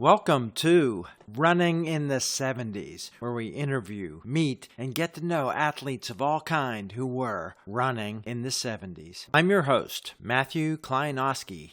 Welcome to Running in the 70s, where we interview, meet, and get to know athletes of all kind who were running in the 70s. I'm your host, Matthew Kleinowski.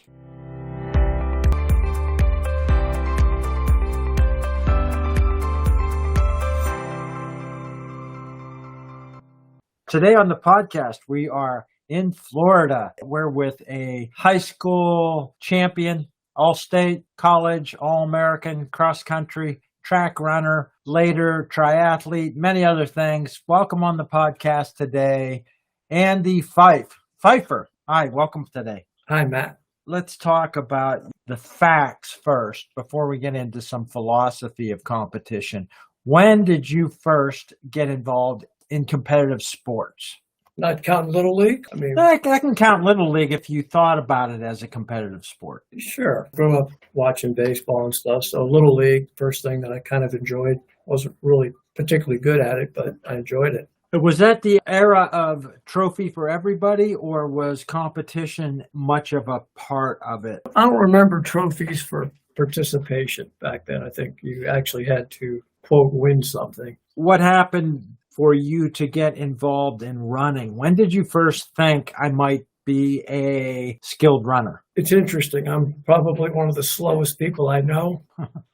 Today on the podcast, we are in Florida. We're with a high school champion, all-state, college, All-American Cross Country, track runner, later triathlete, many other things. Welcome on the podcast today, Andy Pheiff. Pfeiffer, hi, welcome today. Hi, Matt. Let's talk about the facts first before we get into some philosophy of competition. When did you first get involved in competitive sports? Not counting Little League? I can count Little League if you thought about it as a competitive sport. Sure. Grew up watching baseball and stuff, so Little League, first thing that I kind of enjoyed. Wasn't really particularly good at it, but I enjoyed it. Was that the era of trophy for everybody, or was competition much of a part of it? I don't remember trophies for participation back then. I think you actually had to, quote, win something. What happened for you to get involved in running? When did you first think I might be a skilled runner? It's interesting. I'm probably one of the slowest people I know.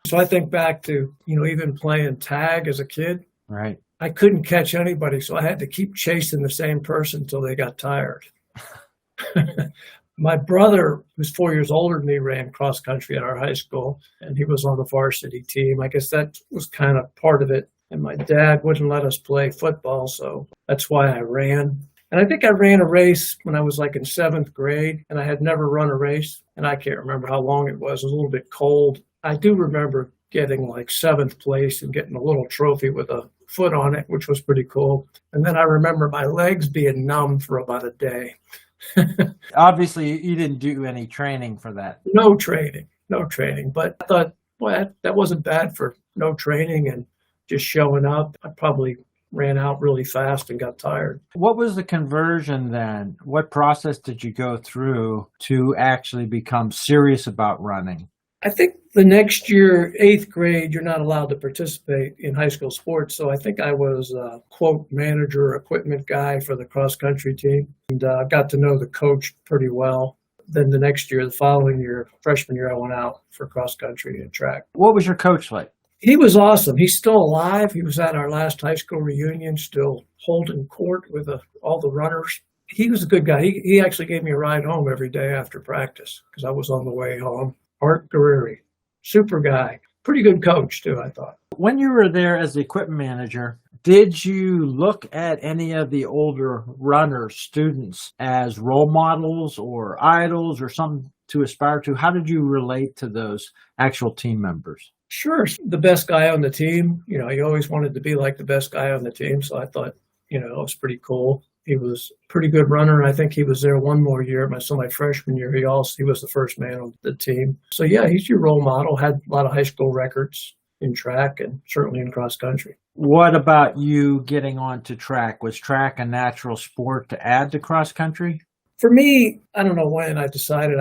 So I think back to, even playing tag as a kid. Right. I couldn't catch anybody, so I had to keep chasing the same person until they got tired. My brother, who's 4 years older than me, ran cross country at our high school, and he was on the varsity team. I guess that was kind of part of it. And my dad wouldn't let us play football, so that's why I ran. And I think I ran a race when I was like in seventh grade, and I had never run a race, and I can't remember how long it was. It was a little bit cold. I do remember getting like seventh place and getting a little trophy with a foot on it, which was pretty cool. And then I remember my legs being numb for about a day. Obviously, you didn't do any training for that. No training. But I thought, boy, that wasn't bad for no training and just showing up. I probably ran out really fast and got tired. What was the conversion then? What process did you go through to actually become serious about running? I think the next year, eighth grade, you're not allowed to participate in high school sports. So I think I was a, quote, manager, equipment guy for the cross country team. And got to know the coach pretty well. Then the next year, the following year, freshman year, I went out for cross country and track. What was your coach like? He was awesome. He's still alive. He was at our last high school reunion, still holding court with all the runners. He was a good guy. He actually gave me a ride home every day after practice because I was on the way home. Art Guerreri, super guy. Pretty good coach, too, I thought. When you were there as the equipment manager, did you look at any of the older runner students as role models or idols or something to aspire to? How did you relate to those actual team members? Sure. The best guy on the team. You always wanted to be like the best guy on the team. So I thought, it was pretty cool. He was a pretty good runner. I think he was there one more year. My freshman year, he was the first man on the team. So yeah, he's your role model. Had a lot of high school records in track and certainly in cross country. What about you getting onto track? Was track a natural sport to add to cross country? For me, I don't know when I decided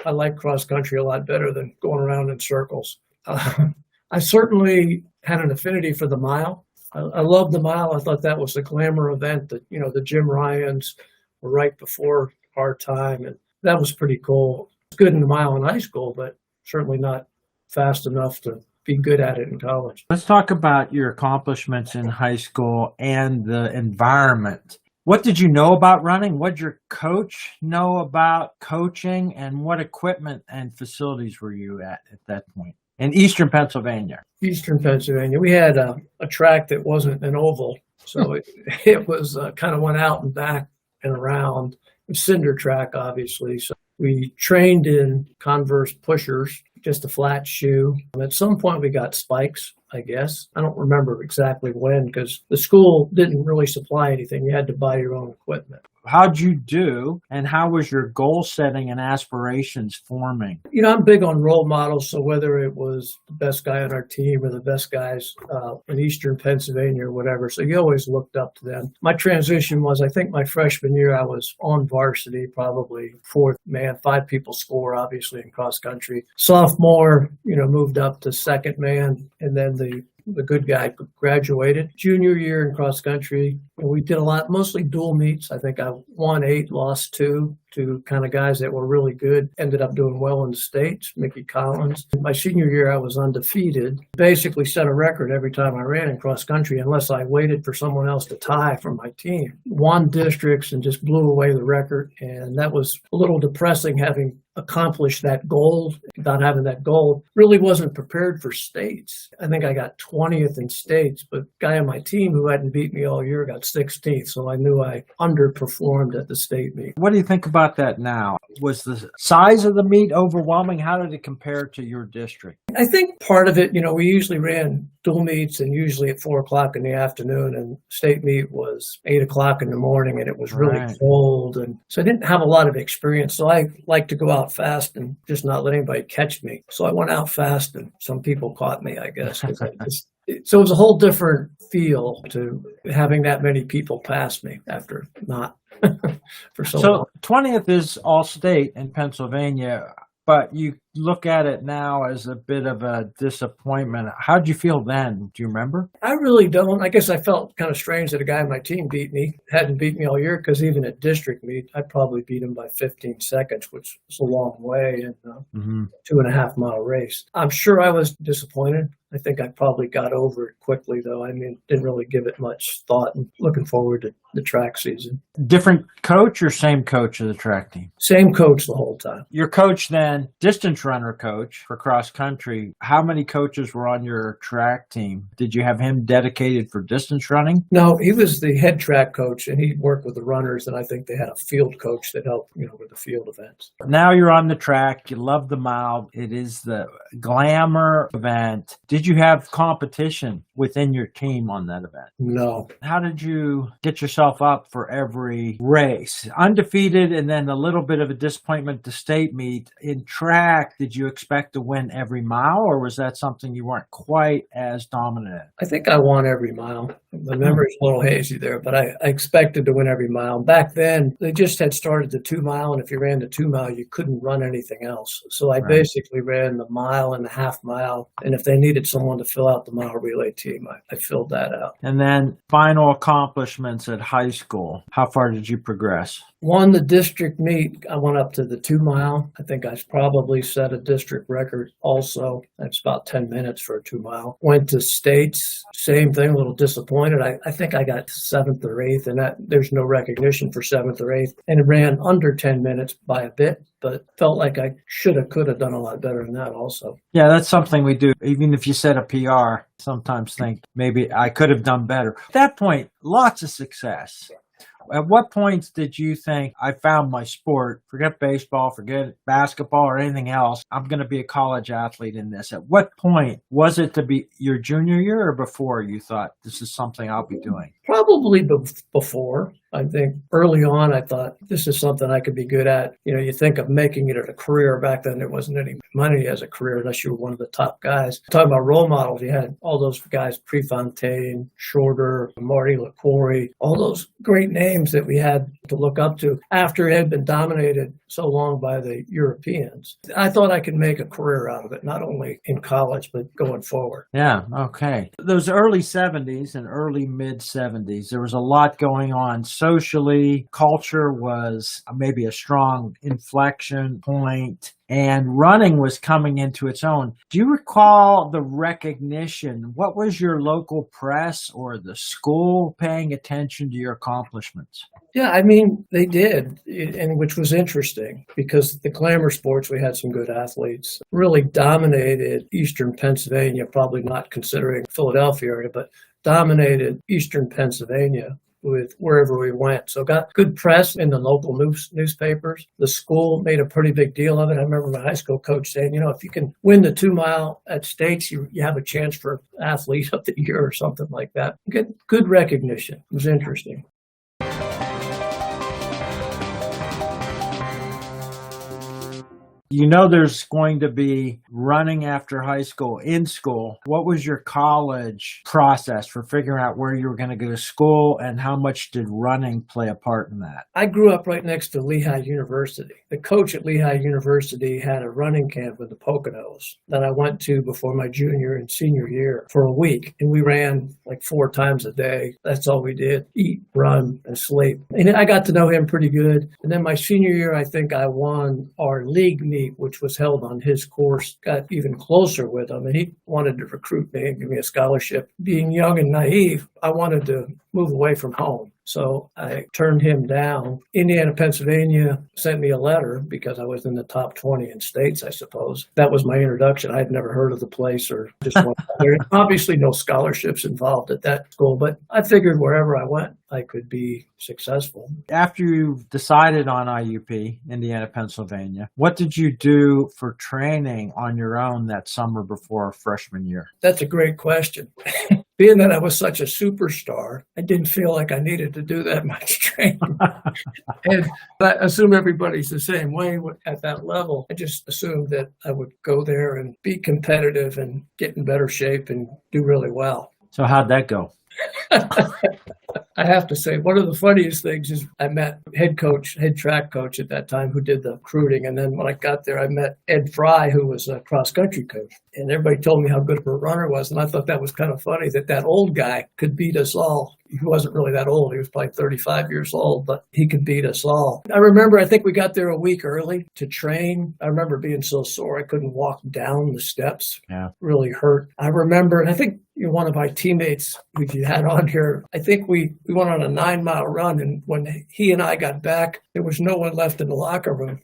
I like cross country a lot better than going around in circles. I certainly had an affinity for the mile. I loved the mile. I thought that was the glamour event that, the Jim Ryans were right before our time. And that was pretty cool. It's good in the mile in high school, but certainly not fast enough to be good at it in college. Let's talk about your accomplishments in high school and the environment. What did you know about running? What did your coach know about coaching? And what equipment and facilities were you at that point? In Eastern Pennsylvania. Eastern Pennsylvania. We had a track that wasn't an oval, so it was kind of went out and back and around. It was cinder track, obviously. So we trained in Converse pushers, just a flat shoe. At some point, we got spikes, I guess. I don't remember exactly when because the school didn't really supply anything. You had to buy your own equipment. How'd you do, and how was your goal setting and aspirations forming? I'm big on role models, so whether it was the best guy on our team or the best guys in Eastern Pennsylvania or whatever, so you always looked up to them. My transition was, I think my freshman year, I was on varsity, probably fourth man, 5 people score, obviously, in cross country. Sophomore, moved up to second man, and then the good guy graduated. Junior year in cross country, we did a lot, mostly dual meets. I think I won 8, lost 2 to kind of guys that were really good. Ended up doing well in the States, Mickey Collins. My senior year, I was undefeated. Basically set a record every time I ran in cross country, unless I waited for someone else to tie from my team. Won districts and just blew away the record. And that was a little depressing, having accomplished that goal, not having that goal. Really wasn't prepared for states. I think I got 20th in states, but guy on my team who hadn't beat me all year got 16th. So I knew I underperformed at the state meet. What do you think about that now? Was the size of the meet overwhelming? How did it compare to your district? I think part of it, we usually ran dual meets and usually at 4 o'clock in the afternoon, and state meet was 8 o'clock in the morning, and it was really cold. And so I didn't have a lot of experience. So I like to go out fast and just not let anybody catch me. So I went out fast, and some people caught me, I guess. So it was a whole different feel to having that many people pass me after not for so long. 20th is all state in Pennsylvania, but you look at it now as a bit of a disappointment. How'd you feel then? Do you remember? I really don't. I guess I felt kind of strange that a guy on my team beat me. Hadn't beat me all year, because even at district meet, I probably beat him by 15 seconds, which is a long way in a 2.5 mile race. I'm sure I was disappointed. I think I probably got over it quickly, though. I mean, didn't really give it much thought, and looking forward to the track season. Different coach or same coach of the track team? Same coach the whole time. Your coach then, distance runner coach for cross country. How many coaches were on your track team? Did you have him dedicated for distance running? No, he was the head track coach, and he worked with the runners, and I think they had a field coach that helped, with the field events. Now you're on the track. You love the mile. It is the glamour event. Did you have competition within your team on that event? No. How did you get yourself up for every race? Undefeated, and then a little bit of a disappointment to state meet. In track, did you expect to win every mile, or was that something you weren't quite as dominant in? I think I won every mile. The memory's a little hazy there, but I expected to win every mile. Back then, they just had started the 2 mile, and if you ran the 2 mile, you couldn't run anything else. So I basically ran the mile and the half mile, and if they needed someone to fill out the mile relay team, I filled that out. And then final accomplishments at high school. How far did you progress? Won the district meet. I went up to the 2 mile. I think I probably set a district record also. That's about 10 minutes for a 2 mile. Went to states. Same thing, a little disappointed. I think I got 7th or 8th, and there's no recognition for 7th or 8th. And it ran under 10 minutes by a bit, but felt like I could have done a lot better than that also. Yeah, that's something we do. Even if you set a PR, sometimes think maybe I could have done better. At that point, lots of success. At what points did you think, I found my sport, forget baseball, forget basketball or anything else, I'm going to be a college athlete in this? At what point was it to be your junior year or before you thought this is something I'll be doing? Probably before. I think early on, I thought this is something I could be good at. You think of making it a career. Back then, there wasn't any money as a career unless you were one of the top guys. Talking about role models, you had all those guys, Prefontaine, Shorter, Marty LaCory, all those great names that we had to look up to after it had been dominated so long by the Europeans. I thought I could make a career out of it, not only in college, but going forward. Yeah, okay. Those early 70s and early mid-70s, there was a lot going on socially. Culture was maybe a strong inflection point, and running was coming into its own. Do you recall the recognition? What was your local press or the school paying attention to your accomplishments? Yeah, I mean, they did, and which was interesting because the glamour sports, we had some good athletes, really dominated Eastern Pennsylvania, probably not considering Philadelphia area, but dominated Eastern Pennsylvania with wherever we went. So got good press in the local newspapers. The school made a pretty big deal of it. I remember my high school coach saying, if you can win the 2 mile at states, you have a chance for athlete of the year or something like that. Get good recognition. It was interesting. You know, there's going to be running after high school in school. What was your college process for figuring out where you were going to go to school, and how much did running play a part in that? I grew up right next to Lehigh University. The coach at Lehigh University had a running camp with the Poconos that I went to before my junior and senior year for a week. And we ran like 4 times a day. That's all we did: eat, run, and sleep. And I got to know him pretty good. And then my senior year, I think I won our league meet, which was held on his course, got even closer with him. And he wanted to recruit me and give me a scholarship. Being young and naive, I wanted to move away from home. So I turned him down. Indiana, Pennsylvania sent me a letter because I was in the top 20 in states, I suppose. That was my introduction. I had never heard of the place or just went there. Obviously, no scholarships involved at that school, but I figured wherever I went, I could be successful. After you decided on IUP, Indiana, Pennsylvania, what did you do for training on your own that summer before freshman year? That's a great question. Being that I was such a superstar, I didn't feel like I needed to do that much training. And I assume everybody's the same way at that level. I just assumed that I would go there and be competitive and get in better shape and do really well. So how'd that go? I have to say, one of the funniest things is I met head track coach at that time who did the recruiting. And then when I got there, I met Ed Fry, who was a cross country coach. And everybody told me how good of a runner I was. And I thought that was kind of funny that old guy could beat us all. He wasn't really that old. He was probably 35 years old, but he could beat us all. I think we got there a week early to train. I remember being so sore I couldn't walk down the steps. Yeah. Really hurt. I remember, and I think one of my teammates who you had on here, I think we went on a 9-mile run, and when he and I got back, there was no one left in the locker room.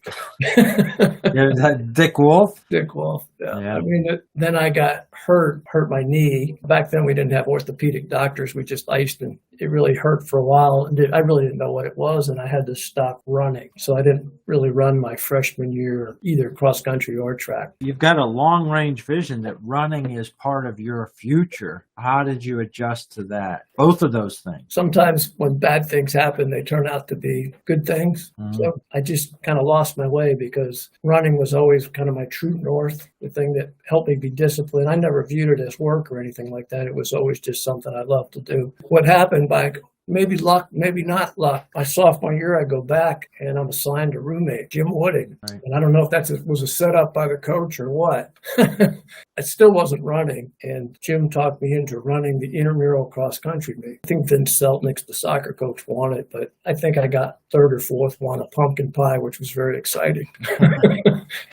Dick Wolf? Dick Wolf, yeah. Yeah. I mean, then I got hurt my knee. Back then we didn't have orthopedic doctors. We just iced, and it really hurt for a while. And I really didn't know what it was, and I had to stop running. So I didn't really run my freshman year, either cross country or track. You've got a long range vision that running is part of your future. How did you adjust to that? Both of those things. Sometimes when bad things happen, they turn out to be good things. Mm-hmm. So I just kind of lost my way because running was always kind of my true north, the thing that helped me be disciplined. I never viewed it as work or anything like that. It was always just something I loved to do. What happened by maybe luck, maybe not luck. My sophomore year, I go back and I'm assigned a roommate, Jim Wooding. Right. And I don't know if that was a setup by the coach or what. I still wasn't running. And Jim talked me into running the intramural cross country meet. I think Vince Seltnick, the soccer coach, won it, but I think I got 3rd or 4th, won a pumpkin pie, which was very exciting.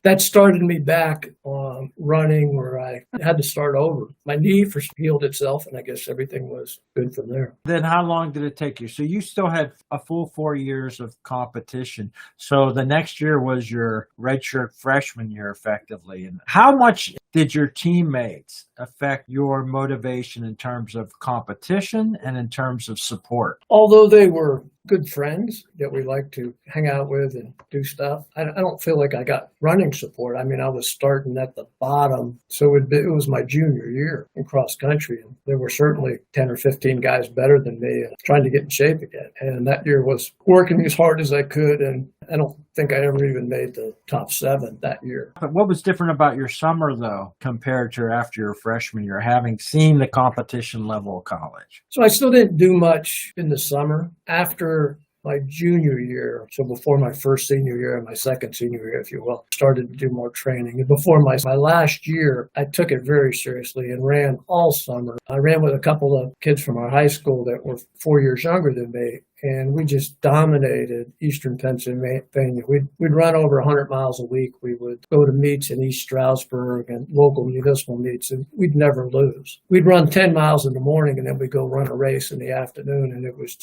That started me back on running, where I had to start over. My knee healed itself, and I guess everything was good from there. Then how long did it take you? So you still had a full 4 years of competition. So the next year was your redshirt freshman year, effectively. And how much did your teammates affect your motivation in terms of competition and in terms of support? Although they were good friends that we like to hang out with and do stuff, I don't feel like I got running support. I mean, I was starting at the bottom, so it was my junior year in cross country, and there were certainly 10 or 15 guys better than me and trying to get in shape again. And that year was working as hard as I could, and I don't think I ever even made the top 7 that year. But what was different about your summer, though, compared to after your freshman year, having seen the competition level of college? So I still didn't do much in the summer. After my junior year, so before my first senior year and my second senior year, if you will, started to do more training. And before my last year, I took it very seriously and ran all summer. I ran with a couple of kids from our high school that were 4 years younger than me, and we just dominated Eastern Pennsylvania. We'd run over 100 miles a week. We would go to meets in East Stroudsburg and local municipal meets, and we'd never lose. We'd run 10 miles in the morning, and then we'd go run a race in the afternoon, and it was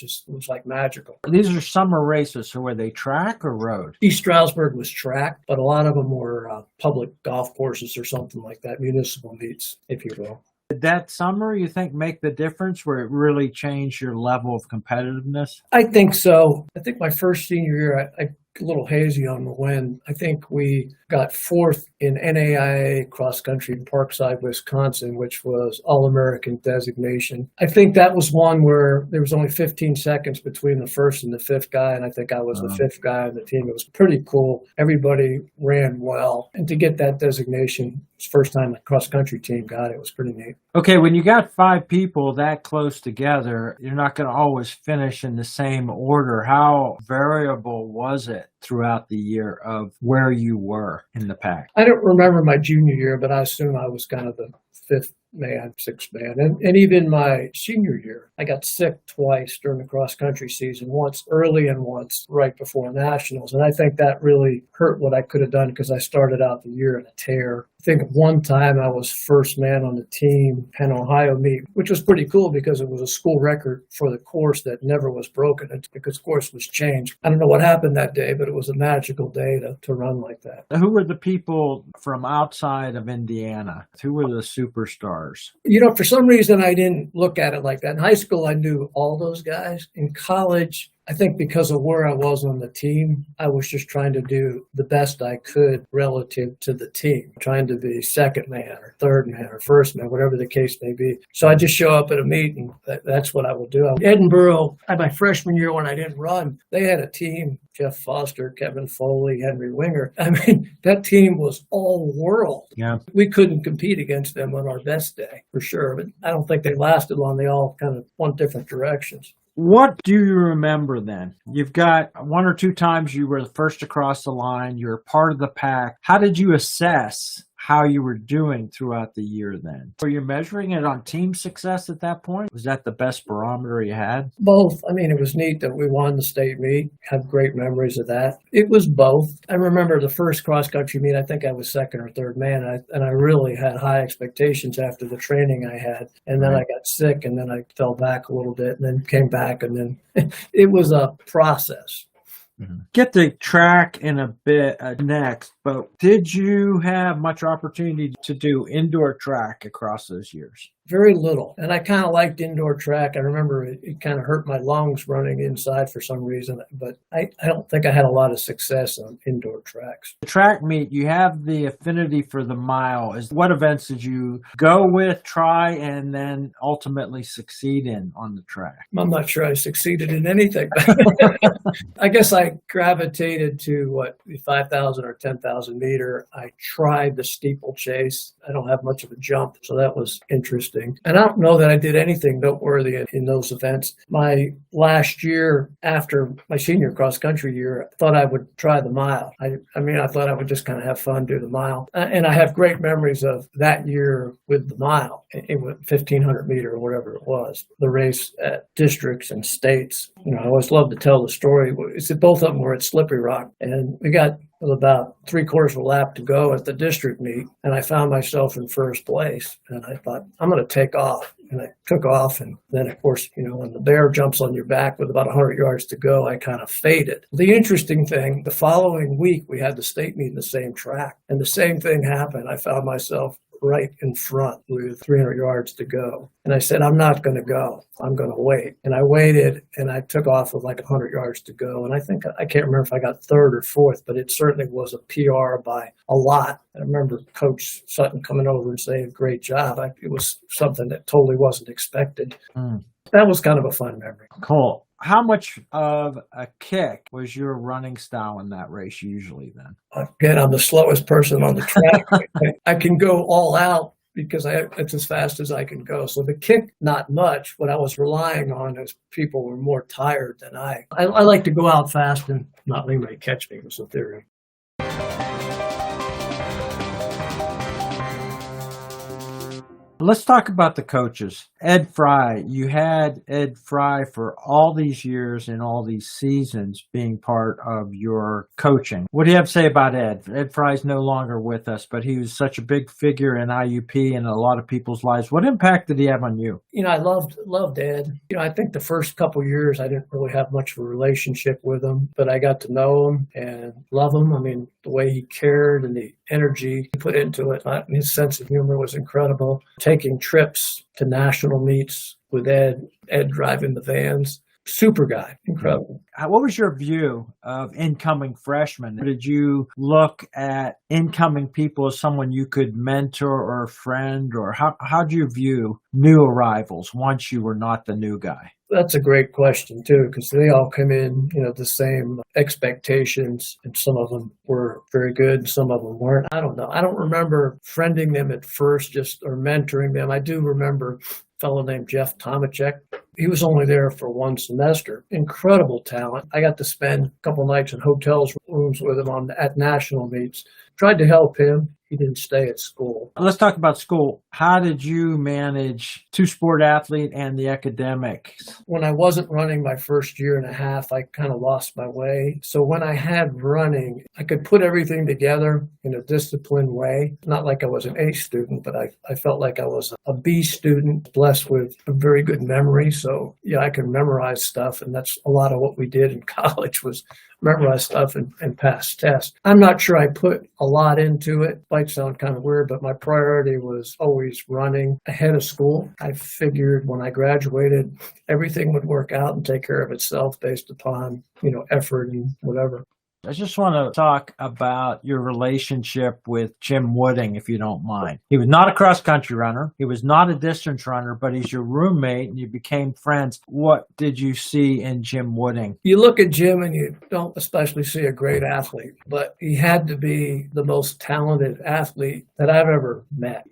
like magical. These are summer races, so were they track or road? East Stroudsburg was track, but a lot of them were public golf courses or something like that, municipal meets, if you will. Did that summer, you think, make the difference where it really changed your level of competitiveness? I think so. I think my first senior year, I a little hazy on the win. I think we got 4th in NAIA Cross Country in Parkside, Wisconsin, which was All-American designation. I think that was one where there was only 15 seconds between the first and the fifth guy, and I think I was the fifth guy on the team. It was pretty cool. Everybody ran well. And to get that designation, it's the first time a cross-country team got it. It was pretty neat. Okay, when you got 5 people that close together, you're not going to always finish in the same order. How variable was it throughout the year of where you were in the pack? I don't remember my junior year, but I assume I was kind of the fifth man, sixth man. And even my senior year, I got sick twice during the cross-country season, once early and once right before nationals. And I think that really hurt what I could have done because I started out the year in a tear. I think one time I was first man on the team, Penn, Ohio meet, which was pretty cool because it was a school record for the course that never was broken because course was changed. I don't know what happened that day, but it was a magical day to run like that. Who were the people from outside of Indiana? Who were the superstars? You know, for some reason, I didn't look at it like that. In high school, I knew all those guys. In college, I think because of where I was on the team, I was just trying to do the best I could relative to the team, trying to be second man or third man or first man, whatever the case may be. So I just show up at a meeting. That's what I will do. Edinburgh, my freshman year when I didn't run, they had a team, Jeff Foster, Kevin Foley, Henry Winger. I mean, that team was all world. Yeah. We couldn't compete against them on our best day, for sure. But I don't think they lasted long. They all kind of went different directions. What do you remember then? You've got 1 or 2 times you were the first across the line. You're part of the pack. How did you assess how you were doing throughout the year then? Were you measuring it on team success at that point? Was that the best barometer you had? Both. I mean, it was neat that we won the state meet. Have great memories of that. It was both. I remember the first cross-country meet, I think I was second or third man, and I really had high expectations after the training I had. And then I got sick, and then I fell back a little bit, and then came back, and then it was a process. Get the track in a bit next, but did you have much opportunity to do indoor track across those years? Very little. And I kind of liked indoor track. I remember it kind of hurt my lungs running inside for some reason, but I don't think I had a lot of success on indoor tracks. The track meet, you have the affinity for the mile. What events did you go with, try, and then ultimately succeed in on the track? I'm not sure I succeeded in anything. I guess I gravitated to the 5,000 or 10,000 meter. I tried the steeplechase. I don't have much of a jump, so that was interesting. And I don't know that I did anything noteworthy in those events. My last year after my senior cross-country year, I thought I would try the mile. I mean, I thought I would just kind of have fun, do the mile. And I have great memories of that year with the mile. It was 1,500 meter or whatever it was, the race at districts and states. You know, I always love to tell the story. It's that both of them were at Slippery Rock, and we got about 3/4 of a lap to go at the district meet, and I found myself in first place. And I thought, I'm going to take off. And I took off, and then, of course, you know, when the bear jumps on your back with about 100 yards to go, I kind of faded. The interesting thing, the following week, we had the state meet in the same track, and the same thing happened. I found myself right in front with 300 yards to go. And I said, I'm not going to go. I'm going to wait. And I waited, and I took off with like 100 yards to go. And I can't remember if I got third or fourth, but it certainly was a PR by a lot. I remember Coach Sutton coming over and saying, great job. It was something that totally wasn't expected. That was kind of a fun memory. Cool. How much of a kick was your running style in that race usually then? Again, I'm the slowest person on the track. I can go all out because it's as fast as I can go. So the kick, not much. What I was relying on is people were more tired than I like to go out fast and not let anybody catch me was the theory. Let's talk about the coaches. Ed Fry, you had Ed Fry for all these years and all these seasons being part of your coaching. What do you have to say about Ed? Ed Fry's no longer with us, but he was such a big figure in IUP and a lot of people's lives. What impact did he have on you? You know, I loved Ed. You know, I think the first couple of years I didn't really have much of a relationship with him, but I got to know him and love him. I mean, the way he cared and the energy he put into it, his sense of humor was incredible. Taking trips to national meets with Ed driving the vans, super guy, incredible. What was your view of incoming freshmen? Did you look at incoming people as someone you could mentor or friend, or how do you view new arrivals once you were not the new guy? That's a great question too, because they all come in, the same expectations, and some of them were very good, and some of them weren't. I don't know. I don't remember friending them at first, or mentoring them. I do remember a fellow named Jeff Tomachek. He was only there for one semester. Incredible talent. I got to spend a couple nights in hotels rooms with him at national meets. Tried to help him. He didn't stay at school. Let's talk about school. How did you manage two-sport athlete and the academics? When I wasn't running my first year and a half, I kind of lost my way. So when I had running, I could put everything together in a disciplined way. Not like I was an A student, but I felt like I was a B student, blessed with a very good memory. So yeah, I could memorize stuff. And that's a lot of what we did in college was memorize stuff and pass tests. I'm not sure I put a lot into it. Might sound kind of weird, but my priority was always running ahead of school. I figured when I graduated, everything would work out and take care of itself based upon, effort and whatever. I just want to talk about your relationship with Jim Wooding, if you don't mind. He was not a cross-country runner. He was not a distance runner, but he's your roommate and you became friends. What did you see in Jim Wooding? You look at Jim and you don't especially see a great athlete, but he had to be the most talented athlete that I've ever met.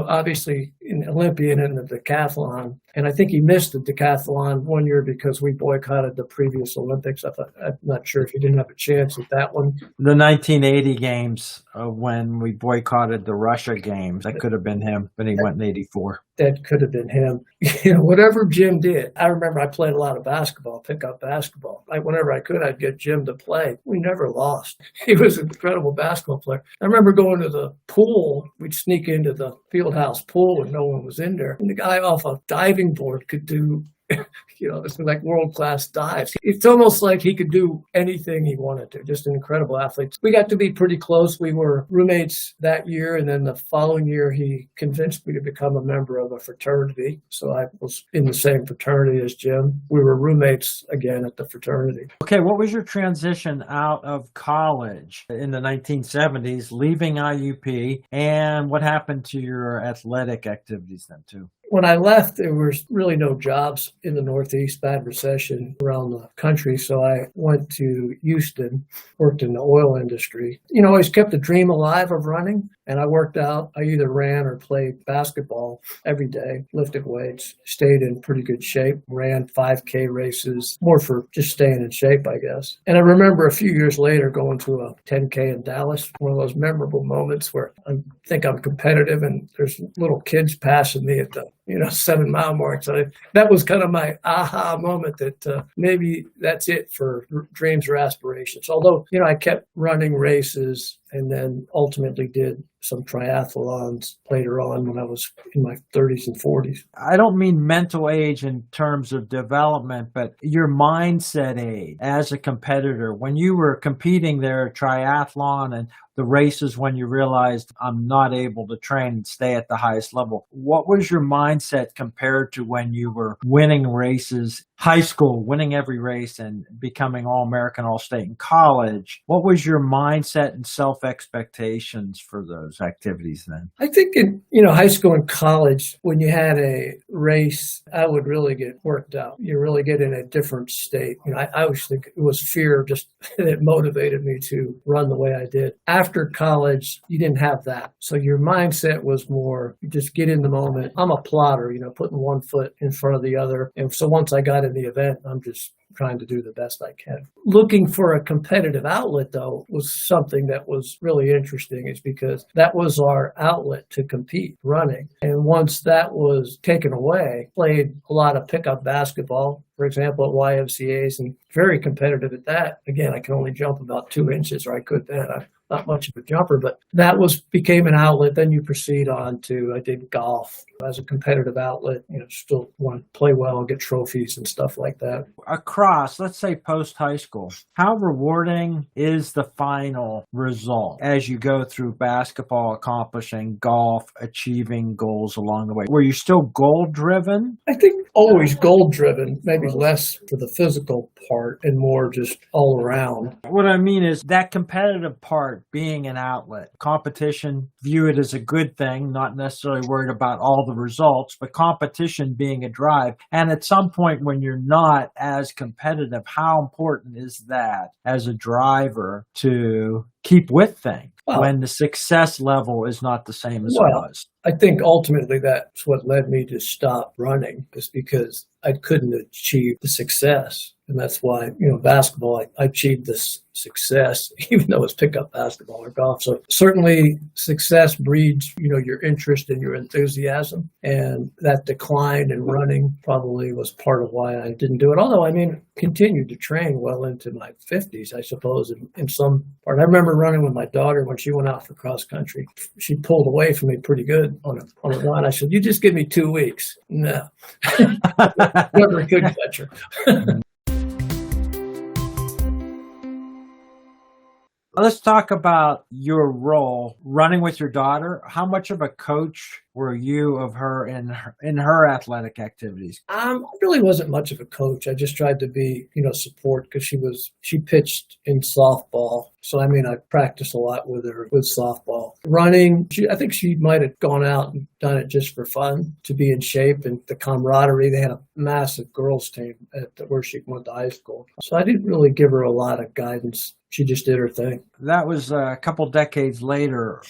Obviously an Olympian in the decathlon, and I think he missed the decathlon one year because we boycotted the previous Olympics. I'm not sure if he didn't have a chance at that one. The 1980 games, when we boycotted the Russia games, that could have been him, but he went in 84. That could have been him. Whatever Jim did. I remember I played a lot of basketball, pickup basketball. Whenever I could, I'd get Jim to play. We never lost. He was an incredible basketball player. I remember going to the pool. We'd sneak into the field house pool and no one was in there. And the guy off a diving board could do it's like world-class dives. It's almost like he could do anything he wanted to. Just an incredible athlete. We got to be pretty close. We were roommates that year, and then the following year, he convinced me to become a member of a fraternity. So I was in the same fraternity as Jim. We were roommates again at the fraternity. Okay, what was your transition out of college in the 1970s, leaving IUP, and what happened to your athletic activities then, too? When I left, there was really no jobs in the Northeast, bad recession around the country. So I went to Houston, worked in the oil industry. Always kept the dream alive of running. And I worked out. I either ran or played basketball every day, lifted weights, stayed in pretty good shape, ran 5K races, more for just staying in shape, I guess. And I remember a few years later going to a 10K in Dallas, one of those memorable moments where I think I'm competitive and there's little kids passing me at the 7-mile mark. So that was kind of my aha moment that maybe that's it for dreams or aspirations. Although, I kept running races and then ultimately did some triathlons later on when I was in my 30s and 40s. I don't mean mental age in terms of development, but your mindset age as a competitor. When you were competing there, triathlon and the races when you realized I'm not able to train and stay at the highest level, what was your mindset compared to when you were winning races, high school, winning every race and becoming All-American, All-State in college? What was your mindset and self-expectations for those activities then? I think in high school and college, when you had a race, I would really get worked out. You really get in a different state. I always think it was fear just that motivated me to run the way I did. After college, you didn't have that. So your mindset was more, you just get in the moment. I'm a plotter, putting one foot in front of the other. And so once I got in the event, I'm just trying to do the best I can. Looking for a competitive outlet, though, was something that was really interesting, is because that was our outlet to compete, running. And once that was taken away, played a lot of pickup basketball, for example, at YMCA's, and very competitive at that. Again, I can only jump about 2 inches, or I could then. I'm not much of a jumper, but that became an outlet. Then you proceed on to, I did golf as a competitive outlet, still want to play well and get trophies and stuff like that. Across, let's say post high school, how rewarding is the final result as you go through basketball, accomplishing golf, achieving goals along the way? Were you still goal driven? I think always goal driven, maybe less for the physical part and more just all around. What I mean is that competitive part being an outlet. Competition, view it as a good thing, not necessarily worried about all the results, but competition being a drive. And at some point when you're not as competitive, how important is that as a driver to keep with things when the success level is not the same as it was? I think ultimately that's what led me to stop running, is because I couldn't achieve the success. And that's why, basketball, I achieved this success, even though it's pickup basketball or golf. So certainly success breeds, your interest and your enthusiasm. And that decline in running probably was part of why I didn't do it. Although, continued to train well into my 50s, I suppose, in some part. I remember running with my daughter when she went out for cross country. She pulled away from me pretty good on a run. I said, "You just give me 2 weeks." No. Never could catch her. Let's talk about your role running with your daughter. How much of a coach were you of her in her athletic activities? I really wasn't much of a coach. I just tried to be, support, because she pitched in softball. So, I practiced a lot with her with softball. Running, I think she might have gone out and done it just for fun, to be in shape and the camaraderie. They had a massive girls team where she went to high school. So I didn't really give her a lot of guidance. She just did her thing. That was a couple decades later,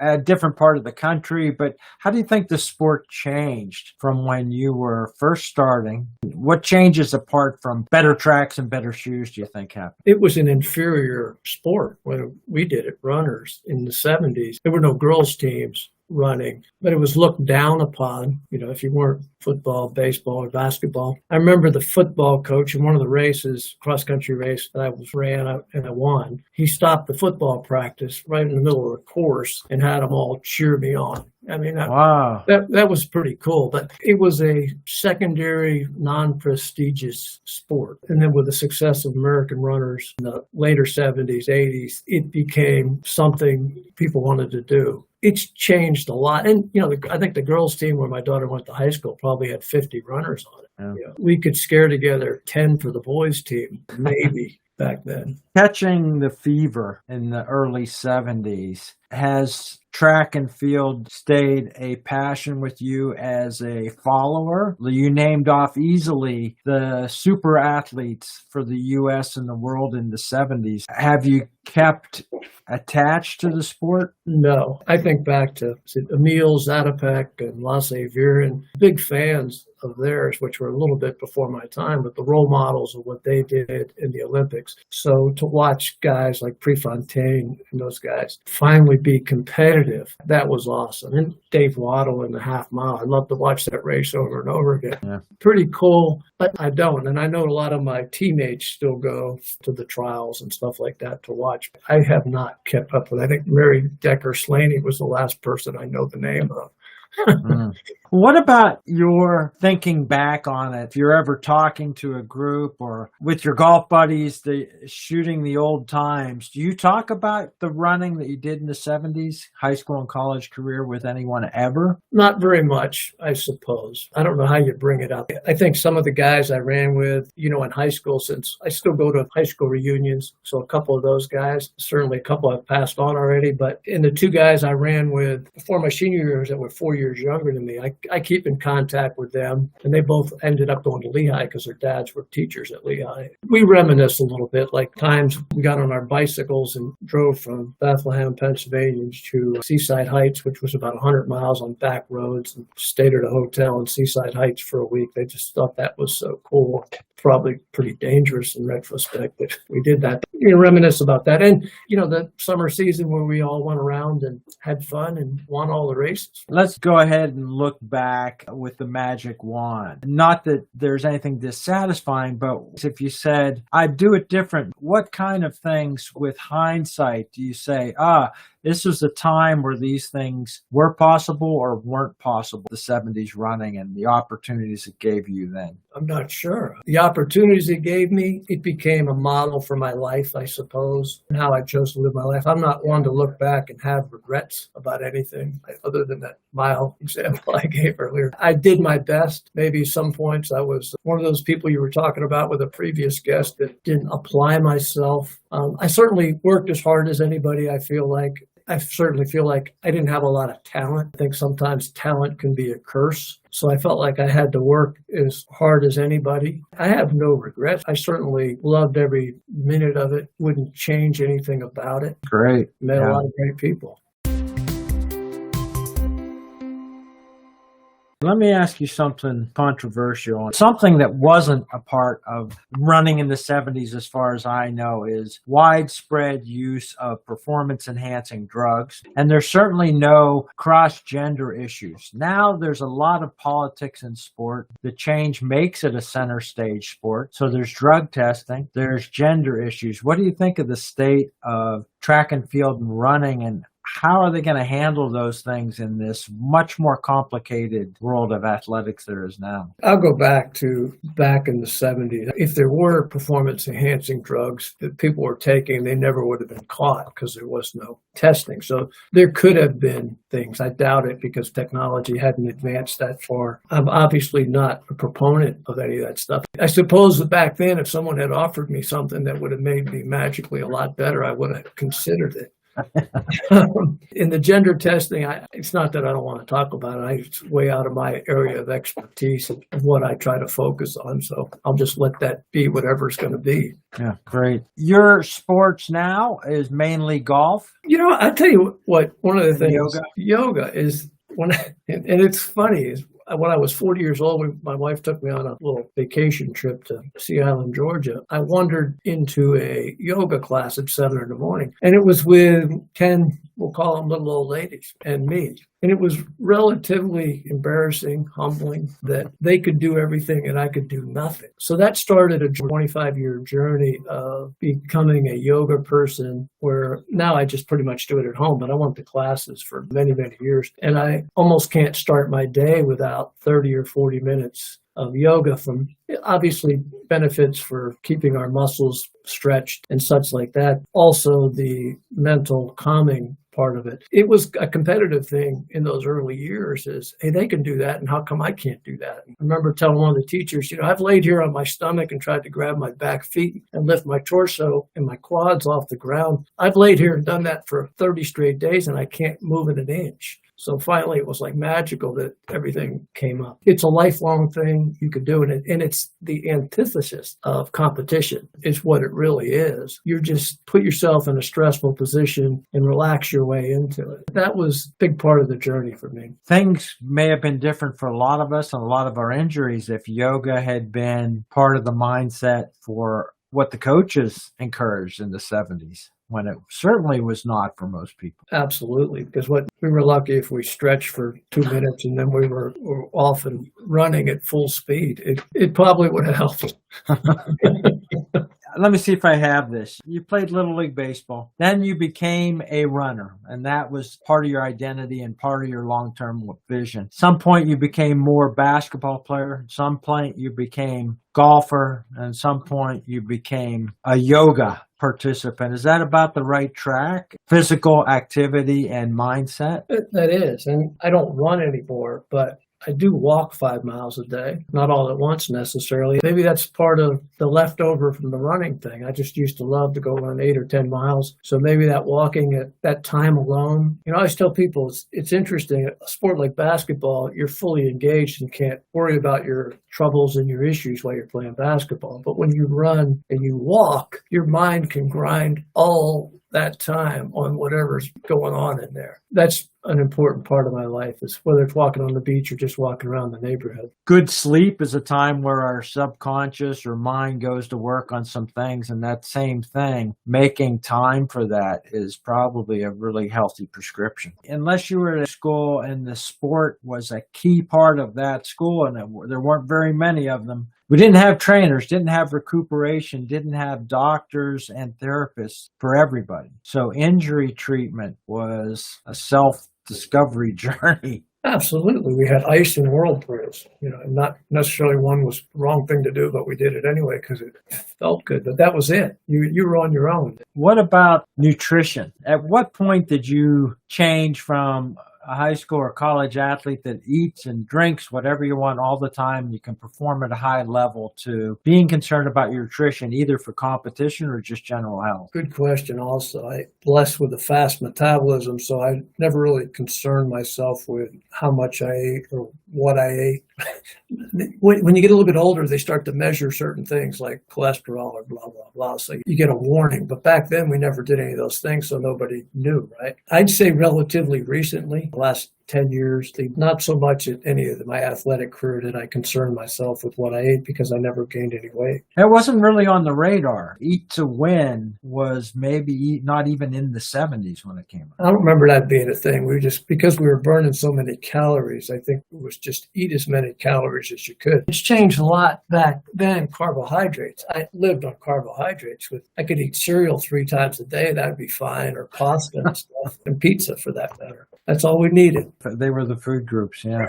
a different part of the country. But how do you think the sport changed from when you were first starting? What changes apart from better tracks and better shoes do you think happened? It was an inferior sport when we did it, runners, in the 70s. There were no girls' teams running, but it was looked down upon, if you weren't football, baseball, or basketball. I remember the football coach in one of the races, cross-country race that I ran and I won. He stopped the football practice right in the middle of the course and had them all cheer me on. Wow. That was pretty cool, but it was a secondary, non-prestigious sport. And then with the success of American runners in the later 70s, 80s, it became something people wanted to do. It's changed a lot. And, I think the girls' team where my daughter went to high school probably had 50 runners on it. Yeah. We could scare together 10 for the boys' team, maybe. Back then. Catching the fever in the early 70s, has track and field stayed a passion with you as a follower? You named off easily the super athletes for the U.S. and the world in the 70s. Have you kept attached to the sport? No. I think back to Emil Zatopek and Lasse Viren, big fans of theirs, which were a little bit before my time, but the role models of what they did in the Olympics. So to watch guys like Prefontaine and those guys finally be competitive, that was awesome. And Dave Waddle in the half mile, I'd love to watch that race over and over again. Yeah. Pretty cool, but I don't. And I know a lot of my teammates still go to the trials and stuff like that to watch. I have not kept up with it. I think Mary Decker Slaney was the last person I know the name of. What about your thinking back on it? If you're ever talking to a group or with your golf buddies, shooting the old times, do you talk about the running that you did in the 70s, high school and college career, with anyone ever? Not very much, I suppose. I don't know how you bring it up. I think some of the guys I ran with, in high school, since I still go to high school reunions, so a couple of those guys, certainly a couple have passed on already, but in the two guys I ran with before my senior years that were 4 years younger than me, I keep in contact with them, and they both ended up going to Lehigh because their dads were teachers at Lehigh. We reminisce a little bit, like times we got on our bicycles and drove from Bethlehem, Pennsylvania to Seaside Heights, which was about 100 miles on back roads, and stayed at a hotel in Seaside Heights for a week. They just thought that was so cool. Probably pretty dangerous in retrospect that we did that. Reminisce about that. And, the summer season where we all went around and had fun and won all the races. Let's go ahead and look back with the magic wand. Not that there's anything dissatisfying, but if you said, I'd do it different, what kind of things with hindsight do you say, this was a time where these things were possible or weren't possible, the 70s running and the opportunities it gave you then? I'm not sure. The opportunities it gave me, it became a model for my life, I suppose, and how I chose to live my life. I'm not one to look back and have regrets about anything other than that mile example I gave earlier. I did my best. Maybe some points I was one of those people you were talking about with a previous guest that didn't apply myself. I certainly worked as hard as anybody, I certainly feel like I didn't have a lot of talent. I think sometimes talent can be a curse. So I felt like I had to work as hard as anybody. I have no regrets. I certainly loved every minute of it. Wouldn't change anything about it. Great. Met a lot of great people. Let me ask you something controversial. Something that wasn't a part of running in the 70s, as far as I know, is widespread use of performance-enhancing drugs. And there's certainly no cross-gender issues. Now there's a lot of politics in sport. The change makes it a center stage sport. So there's drug testing. There's gender issues. What do you think of the state of track and field and running, and how are they going to handle those things in this much more complicated world of athletics there is now? I'll go back in the 70s. If there were performance-enhancing drugs that people were taking, they never would have been caught because there was no testing. So there could have been things. I doubt it because technology hadn't advanced that far. I'm obviously not a proponent of any of that stuff. I suppose that back then, if someone had offered me something that would have made me magically a lot better, I would have considered it. In the gender testing, it's not that I don't want to talk about it. It's way out of my area of expertise of what I try to focus on. So I'll just let that be whatever it's going to be. Yeah, great. Your sports now is mainly golf? I tell you what, one of the things, yoga is, and it's funny, is when I was 40 years old, my wife took me on a little vacation trip to Sea Island, Georgia. I wandered into a yoga class at 7 in the morning, and it was with 10, we'll call them little old ladies, and me. And it was relatively embarrassing, humbling that they could do everything and I could do nothing. So that started a 25-year journey of becoming a yoga person, where now I just pretty much do it at home, but I went to classes for many, many years. And I almost can't start my day without 30 or 40 minutes of yoga, from obviously benefits for keeping our muscles stretched and such like that. Also the mental calming part of it. It was a competitive thing in those early years, is, hey, they can do that, and how come I can't do that? I remember telling one of the teachers, I've laid here on my stomach and tried to grab my back feet and lift my torso and my quads off the ground. I've laid here and done that for 30 straight days, and I can't move an inch. So finally, it was like magical that everything came up. It's a lifelong thing. You can do it. And it's the antithesis of competition is what it really is. You just put yourself in a stressful position and relax your way into it. That was a big part of the journey for me. Things may have been different for a lot of us and a lot of our injuries if yoga had been part of the mindset for what the coaches encouraged in the 70s. When it certainly was not for most people. Absolutely, because we were lucky if we stretched for 2 minutes and then we were off and running at full speed. It probably would have helped. Let me see if I have this. You played Little League Baseball. Then you became a runner, and that was part of your identity and part of your long-term vision. Some point you became more basketball player. Some point you became golfer. And some point you became a yoga participant. Is that about the right track? Physical activity and mindset? That is. And I don't run anymore, but I do walk 5 miles a day, not all at once necessarily. Maybe that's part of the leftover from the running thing. I just used to love to go run 8 or 10 miles. So maybe that walking at that time alone. I always tell people it's interesting. A sport like basketball, you're fully engaged and can't worry about your troubles and your issues while you're playing basketball. But when you run and you walk, your mind can grind all that time on whatever's going on in there. That's an important part of my life, is whether it's walking on the beach or just walking around the neighborhood. Good sleep is a time where our subconscious or mind goes to work on some things, and that same thing, making time for that is probably a really healthy prescription. Unless you were at a school and the sport was a key part of that school, and there weren't very many of them, We didn't have trainers, didn't have recuperation, didn't have doctors and therapists for everybody. So injury treatment was a self-discovery journey. Absolutely. We had ice and whirlpools, not necessarily one was the wrong thing to do, but we did it anyway because it felt good. But that was it. You were on your own. What about nutrition? At what point did you change from a high school or college athlete that eats and drinks whatever you want all the time, you can perform at a high level, to being concerned about your nutrition, either for competition or just general health? Good question. Also, I blessed with a fast metabolism, so I never really concerned myself with how much I ate or what I ate. When you get a little bit older, they start to measure certain things like cholesterol or blah, blah, blah. So you get a warning. But back then, we never did any of those things, so nobody knew, right? I'd say relatively recently, the last 10 years, not so much at any of my athletic career did I concern myself with what I ate because I never gained any weight. It wasn't really on the radar. Eat to win was maybe not even in the 70s when it came out. I don't remember that being a thing. Because we were burning so many calories, I think it was just eat as many calories as you could. It's changed a lot back then, carbohydrates. I lived on carbohydrates. I could eat cereal 3 times a day. That'd be fine, or pasta and stuff, and pizza for that matter. That's all we needed. They were the food groups, yeah.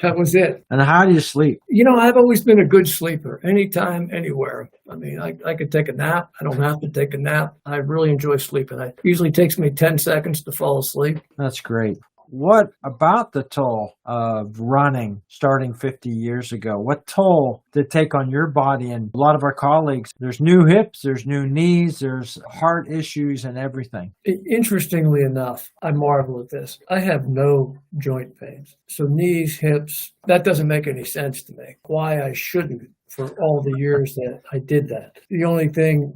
That was it. And how do you sleep? I've always been a good sleeper, anytime, anywhere. I mean, I could take a nap. I don't have to take a nap. I really enjoy sleeping. It usually takes me 10 seconds to fall asleep. That's great. What about the toll of running starting 50 years ago? What toll did it take on your body and a lot of our colleagues? There's new hips, there's new knees, there's heart issues and everything. Interestingly enough, I marvel at this. I have no joint pains. So knees, hips, that doesn't make any sense to me. Why I shouldn't for all the years that I did that. The only thing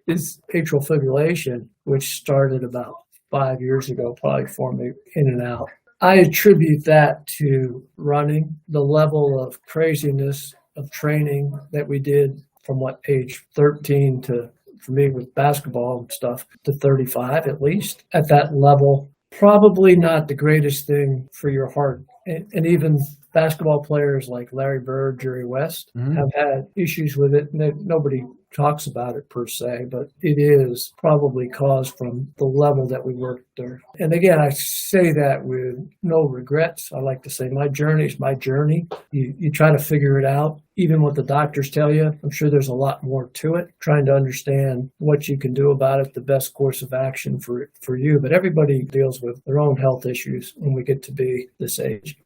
is atrial fibrillation, which started about 5 years ago, probably for me in and out. I attribute that to running, the level of craziness of training that we did from age 13 to, for me with basketball and stuff, to 35 at least. At that level, probably not the greatest thing for your heart. And even basketball players like Larry Bird, Jerry West have had issues with it. Nobody talks about it per se, but it is probably caused from the level that we worked there. And again, I say that with no regrets. I like to say my journey is my journey. You try to figure it out. Even what the doctors tell you, I'm sure there's a lot more to it, trying to understand what you can do about it, the best course of action for you. But everybody deals with their own health issues when we get to be this age.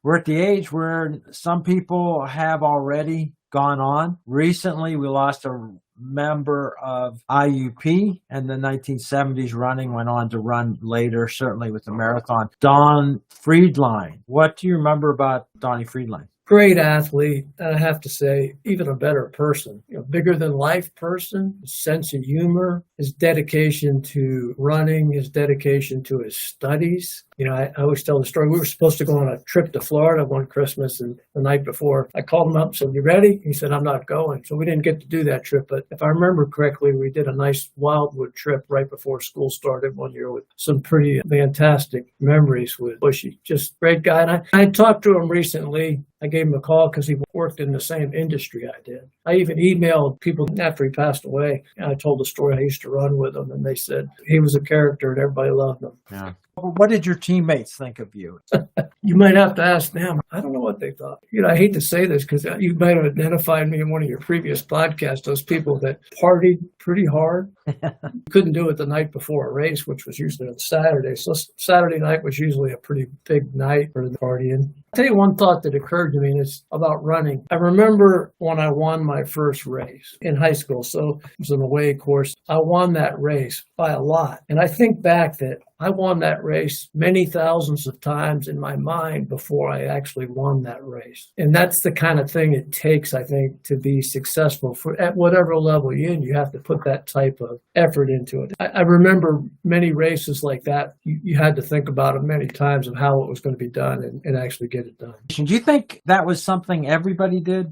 We're at the age where some people have already gone on. Recently, we lost a member of IUP in the 1970s running, went on to run later, certainly with the marathon. Don Friedline. What do you remember about Donnie Friedline? Great athlete, and I have to say, even a better person. Bigger than life person, his sense of humor, his dedication to running, his dedication to his studies. I always tell the story. We were supposed to go on a trip to Florida one Christmas, and the night before, I called him up and said, "You ready?" He said, "I'm not going." So we didn't get to do that trip. But if I remember correctly, we did a nice wildwood trip right before school started one year with some pretty fantastic memories with Bushy. Just great guy. And I talked to him recently. I gave him a call because he worked in the same industry I did. I even emailed people after he passed away. And I told the story. I used to run with him, and they said he was a character and everybody loved him. Yeah. What did your teammates think of you? You might have to ask them. I don't know what they thought. I hate to say this because you might have identified me in one of your previous podcasts, those people that partied pretty hard. Couldn't do it the night before a race, which was usually on Saturday. So Saturday night was usually a pretty big night for the partying. I'll tell you one thought that occurred to me, and it's about running. I remember when I won my first race in high school. So it was an away course. I won that race by a lot. And I think back that I won that race many thousands of times in my mind before I actually won that race. And that's the kind of thing it takes, I think, to be successful. At whatever level you're in, you have to put that type of effort into it. I remember many races like that. You had to think about it many times of how it was going to be done and actually get it done. Do you think that was something everybody did?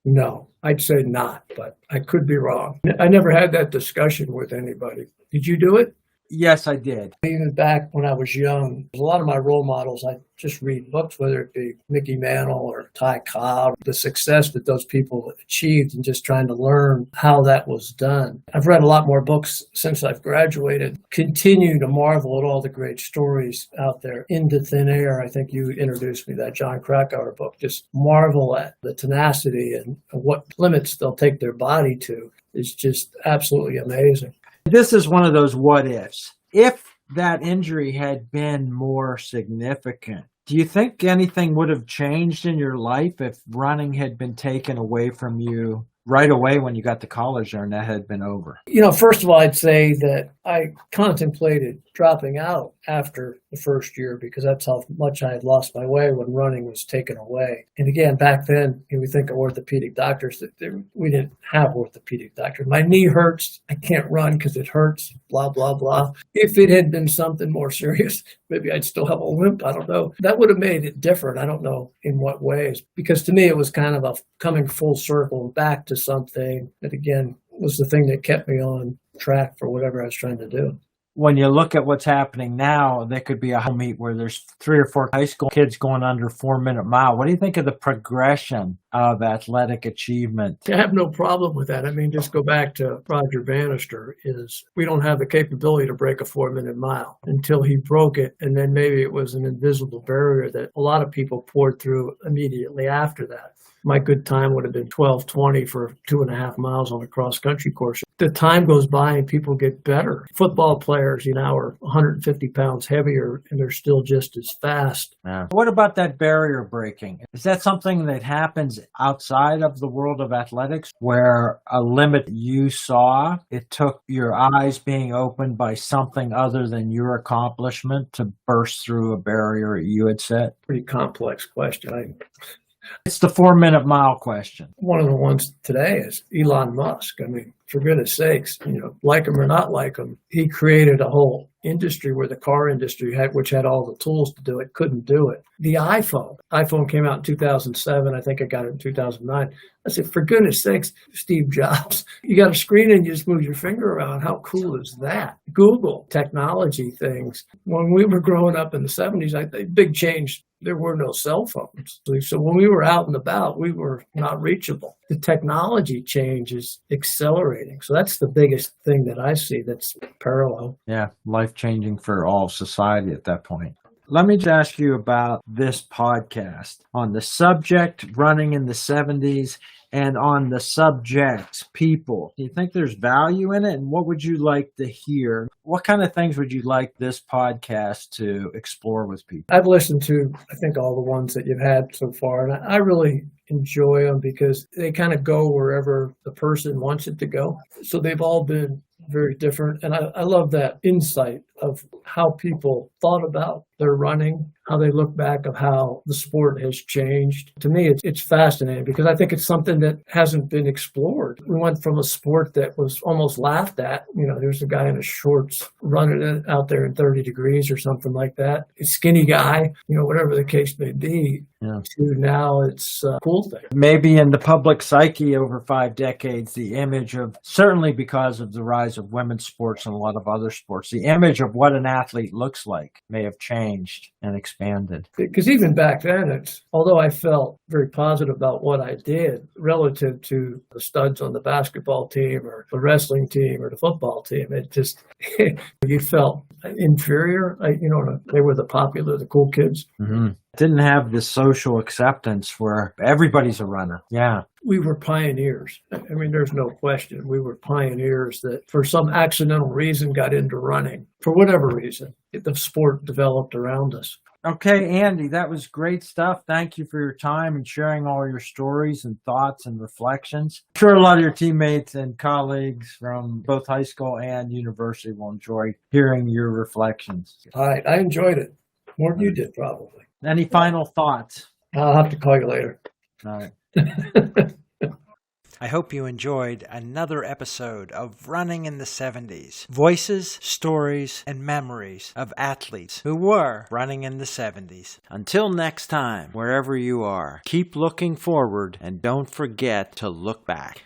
No, I'd say not, but I could be wrong. I never had that discussion with anybody. Did you do it? Yes, I did. Even back when I was young, a lot of my role models, I just read books, whether it be Mickey Mantle or Ty Cobb, the success that those people achieved and just trying to learn how that was done. I've read a lot more books since I've graduated, continue to marvel at all the great stories out there. Into Thin Air, I think you introduced me to that John Krakauer book. Just marvel at the tenacity and what limits they'll take their body to is just absolutely amazing. This is one of those what ifs. If that injury had been more significant, do you think anything would have changed in your life if running had been taken away from you right away when you got to college there and that had been over? First of all, I'd say that I contemplated dropping out after the first year because that's how much I had lost my way when running was taken away. And again, back then, we think of orthopedic doctors. We didn't have orthopedic doctors. My knee hurts. I can't run because it hurts, blah, blah, blah. If it had been something more serious, maybe I'd still have a limp. I don't know. That would have made it different. I don't know in what ways. Because to me, it was kind of a coming full circle back to something that, again, was the thing that kept me on track for whatever I was trying to do. When you look at what's happening now, there could be a whole meet where there's 3 or 4 high school kids going under 4-minute mile. What do you think of the progression of athletic achievement? I have no problem with that. I mean, just go back to Roger Bannister we don't have the capability to break a 4-minute mile until he broke it. And then maybe it was an invisible barrier that a lot of people poured through immediately after that. My good time would have been 12:20 for 2.5 miles on a cross country course. The time goes by and people get better. Football players, are 150 pounds heavier and they're still just as fast. Yeah. What about that barrier breaking? Is that something that happens outside of the world of athletics where a limit you saw, it took your eyes being opened by something other than your accomplishment to burst through a barrier you had set? Pretty complex question. It's the 4-minute mile question. One of the ones today is Elon Musk. I mean, for goodness sakes, like him or not like him, he created a whole industry where the car industry which had all the tools to do it, couldn't do it. The iPhone came out in 2007. I think I got it in 2009. I said, for goodness sakes, Steve Jobs, you got a screen and you just move your finger around. How cool is that? Google, technology things. When we were growing up in the 70s, big change. There were no cell phones. So when we were out and about, we were not reachable. The technology change is accelerating. So that's the biggest thing that I see that's parallel. Yeah, life-changing for all of society at that point. Let me just ask you about this podcast on the subject running in the 70s and on the subject people. Do you think there's value in it? And what would you like to hear? What kind of things would you like this podcast to explore with people? I've listened to, I think, all the ones that you've had so far, and I really enjoy them because they kind of go wherever the person wants it to go. So they've all been very different. And I love that insight of how people thought about their running, how they look back of how the sport has changed. To me, it's fascinating because I think it's something that hasn't been explored. We went from a sport that was almost laughed at. There's a guy in his shorts running it out there in 30 degrees or something like that. A skinny guy, whatever the case may be. Yeah. To now it's a cool thing. Maybe in the public psyche over 5 decades, the image of, certainly because of the rise of women's sports and a lot of other sports, the image of what an athlete looks like may have changed and expanded. Because even back then, although I felt very positive about what I did relative to the studs on the basketball team or the wrestling team or the football team, it just, you felt inferior. They were the cool kids. Mm-hmm. Didn't have this social acceptance where everybody's a runner. Yeah. We were pioneers. I mean, there's no question. We were pioneers that for some accidental reason got into running. For whatever reason, the sport developed around us. Okay, Andy, that was great stuff. Thank you for your time and sharing all your stories and thoughts and reflections. I'm sure a lot of your teammates and colleagues from both high school and university will enjoy hearing your reflections. All right. I enjoyed it. More than you did, probably. Any final thoughts? I'll have to call you later. All right. I hope you enjoyed another episode of Running in the 70s. Voices, stories, and memories of athletes who were running in the 70s. Until next time, wherever you are, keep looking forward and don't forget to look back.